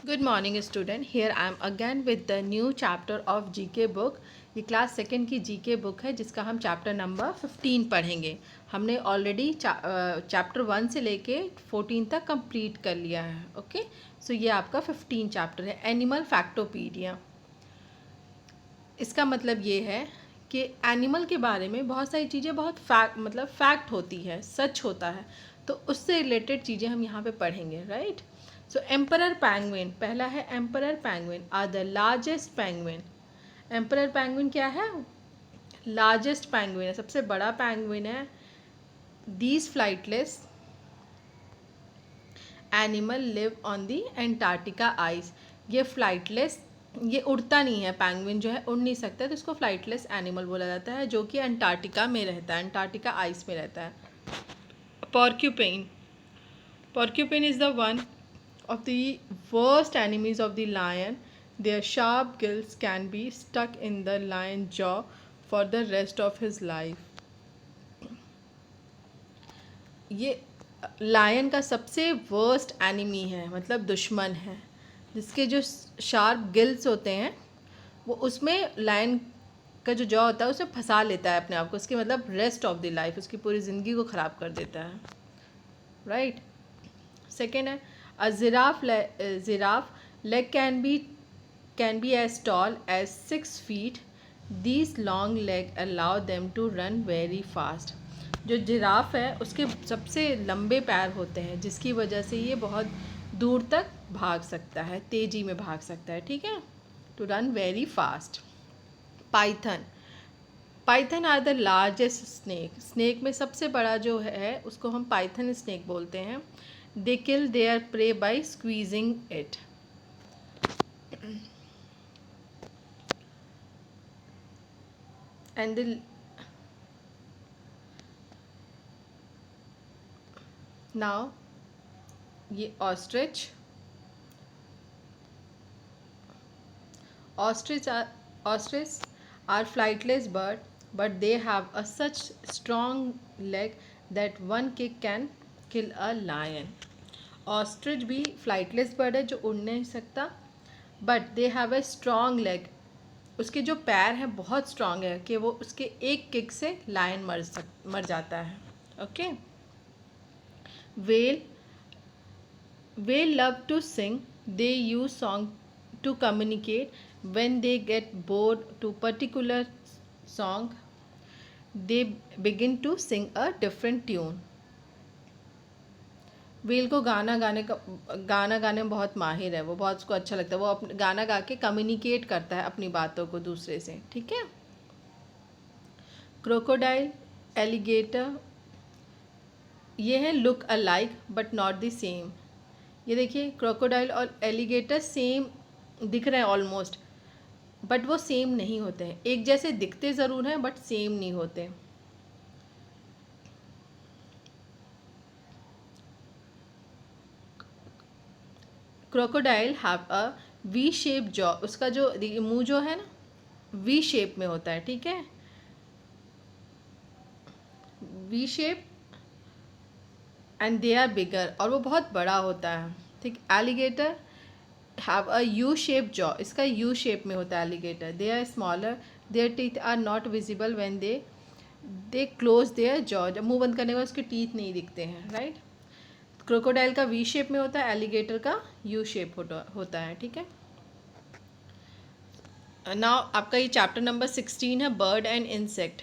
Good morning student. Here I am again with the new chapter of GK book. ये class second की GK book है जिसका हम chapter number 15 पढ़ेंगे. हमने ऑलरेडी चैप्टर 1 से लेके 14 तक कंप्लीट कर लिया है. ओके, सो ये आपका 15 चैप्टर है. एनिमल फैक्टोपीडिया. इसका मतलब ये है कि एनिमल के बारे में बहुत सारी चीज़ें बहुत फैक्ट होती है, सच होता है, तो उससे रिलेटेड चीज़ें हम यहाँ पे पढ़ेंगे. राइट. सो एम्परर पैंगुइन, पहला है emperor penguin are the largest penguin. Emperor penguin क्या है? लार्जेस्ट पैंगुइन है, सबसे बड़ा पैंगुइन है. These flightless animal live on the Antarctica ice. ये फ्लाइटलेस, ये उड़ता नहीं है. पैंगुइन जो है उड़ नहीं सकता है, तो इसको फ्लाइटलेस एनिमल बोला जाता है, जो कि अंटार्कटिका में रहता है, अंटार्कटिका आइस में रहता है. Porcupine. Porcupine is the one of the worst enemies of the lion. Their sharp gills can be stuck in the lion's jaw for the rest of his life. ये lion का सबसे worst enemy है, मतलब दुश्मन है, जिसके जो sharp gills होते हैं वो उसमें लायन का जो जॉ होता है उसे फंसा लेता है अपने आप को. उसकी मतलब रेस्ट ऑफ द लाइफ, उसकी पूरी ज़िंदगी को ख़राब कर देता है. राइट. सेकेंड है a giraffe leg can be as tall as 6 feet. These long legs allow them to run very fast. जो जिराफ है उसके सबसे लंबे पैर होते हैं, जिसकी वजह से ये बहुत दूर तक भाग सकता है, तेज़ी में भाग सकता है. ठीक है, to run very fast. Python. Python are the largest snake. Snake में सबसे बड़ा जो है उसको हम पाइथन स्नेक बोलते हैं. They kill their prey by squeezing it. And now ये ostrich are flightless bird, but they have a such strong leg that one kick can kill a lion. Ostrich भी फ्लाइटलेस बर्ड है जो उड़ नहीं सकता, but they have a strong leg. उसके जो पैर हैं बहुत स्ट्रॉन्ग है कि वो उसके एक किक से लायन मर जाता है. Okay. Whale love to sing. They use song to communicate. When they get bored to particular song they begin to sing a different tune. Whale को गाना गाने में बहुत माहिर है, वो बहुत उसको अच्छा लगता है, वो अपने गाना गा के कम्युनिकेट करता है अपनी बातों को दूसरे से. ठीक है. क्रोकोडाइल, एलिगेटर, ये है look alike but not the same. ये देखिए, क्रोकोडाइल और एलिगेटर सेम दिख रहे हैं ऑलमोस्ट, बट वो सेम नहीं होते हैं. एक जैसे दिखते ज़रूर हैं बट सेम नहीं होते. Crocodile have a V shape jaw. उसका जो मुंह जो है ना वी शेप में होता है. ठीक है, V shape. And they are bigger, और वो बहुत बड़ा होता है. ठीक. Alligator have a U shape jaw. इसका यू शेप में होता है alligator. They are smaller. Their teeth are not visible when they close their jaw. जब मुंह बंद करने के बाद उसके टीथ नहीं दिखते हैं. राइट. क्रोकोडाइल का वी शेप में होता है, एलिगेटर का यू शेप होता है. ठीक है. नाउ आपका ये चैप्टर नंबर 16 है, बर्ड एंड इंसेक्ट.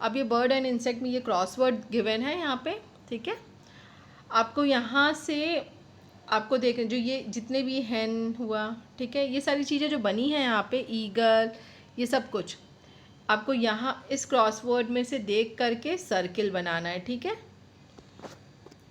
अब ये बर्ड एंड इंसेक्ट में ये क्रॉसवर्ड गिवन है यहाँ पे. ठीक है. आपको यहाँ से आपको देख जो ये जितने भी हैन हुआ, ठीक है, ये सारी चीज़ें जो बनी हैं यहाँ पे, ईगल, ये सब कुछ आपको यहाँ इस क्रॉसवर्ड में से देख करके सर्किल बनाना है. ठीक है.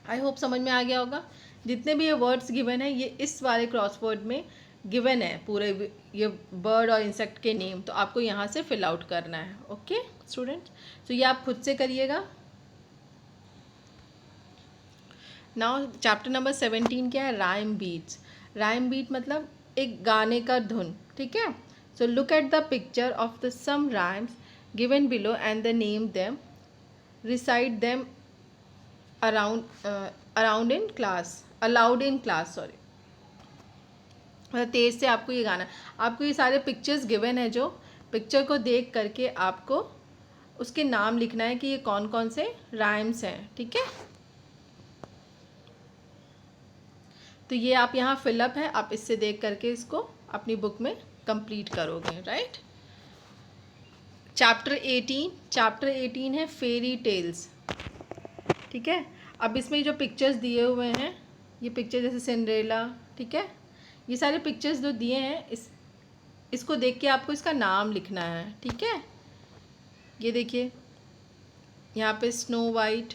आई होप समझ में आ गया होगा. जितने भी ये वर्ड्स गिवन है ये इस वाले क्रॉसवर्ड में गिवन है, पूरे ये बर्ड और इंसेक्ट के नेम, तो आपको यहाँ से फिल आउट करना है. ओके स्टूडेंट्स, तो ये आप खुद से करिएगा. नाउ चैप्टर नंबर 17 क्या है? Rhyme beats. राइम बीट मतलब एक गाने का धुन. ठीक है. So look at the picture of the some rhymes given below and the name them. Recite them around in class, allowed in class, sorry. मतलब तेज़ से आपको ये गाना है। आपको ये सारे पिक्चर्स गिवन है, जो पिक्चर को देख करके आपको उसके नाम लिखना है कि ये कौन कौन से राइम्स हैं, ठीक है। तो ये आप यहाँ फिलअप है, आप इससे देख करके इसको अपनी बुक में कंप्लीट करोगे, राइट। चैप्टर 18 है फेरी टेल्स, ठीक है। अब इसमें जो पिक्चर्स दिए हुए हैं, ये पिक्चर जैसे सिंड्रेला, ठीक है, ये सारे पिक्चर्स जो दिए हैं इसको देख के आपको इसका नाम लिखना है, ठीक है। ये देखिए यहाँ पे स्नो वाइट,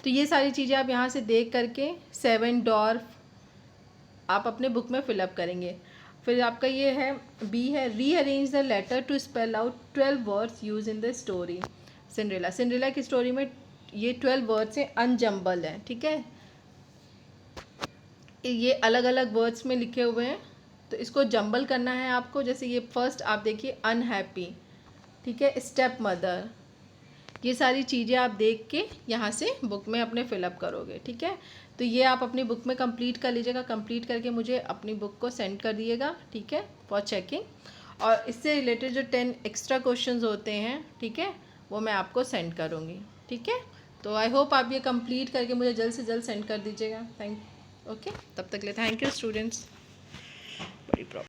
तो ये सारी चीज़ें आप यहाँ से देख करके 7 डॉर्फ आप अपने बुक में फिलअप करेंगे। फिर आपका ये है बी है, rearrange the letter to spell out 12 words use in the story Cinderella. Cinderella की स्टोरी में ये 12 वर्ड्स हैं, अनजम्बल है, ठीक है। ये अलग अलग वर्ड्स में लिखे हुए हैं, तो इसको जंबल करना है आपको। जैसे ये फर्स्ट आप देखिए अनहैप्पी, ठीक है, स्टेप मदर, ये सारी चीज़ें आप देख के यहाँ से बुक में अपने फिलअप करोगे, ठीक है। तो ये आप अपनी बुक में कंप्लीट कर लीजिएगा। कंप्लीट करके मुझे अपनी बुक को सेंड कर दिएगा, ठीक है, फॉर चेकिंग। और इससे रिलेटेड जो 10 एक्स्ट्रा क्वेश्चंस होते हैं, ठीक है, वो मैं आपको सेंड करूँगी, ठीक है। तो आई होप आप ये कंप्लीट करके मुझे जल्द से जल्द सेंड कर दीजिएगा। ओके, तब तक ले थैंक यू स्टूडेंट्स। बड़ी प्रॉब्लम।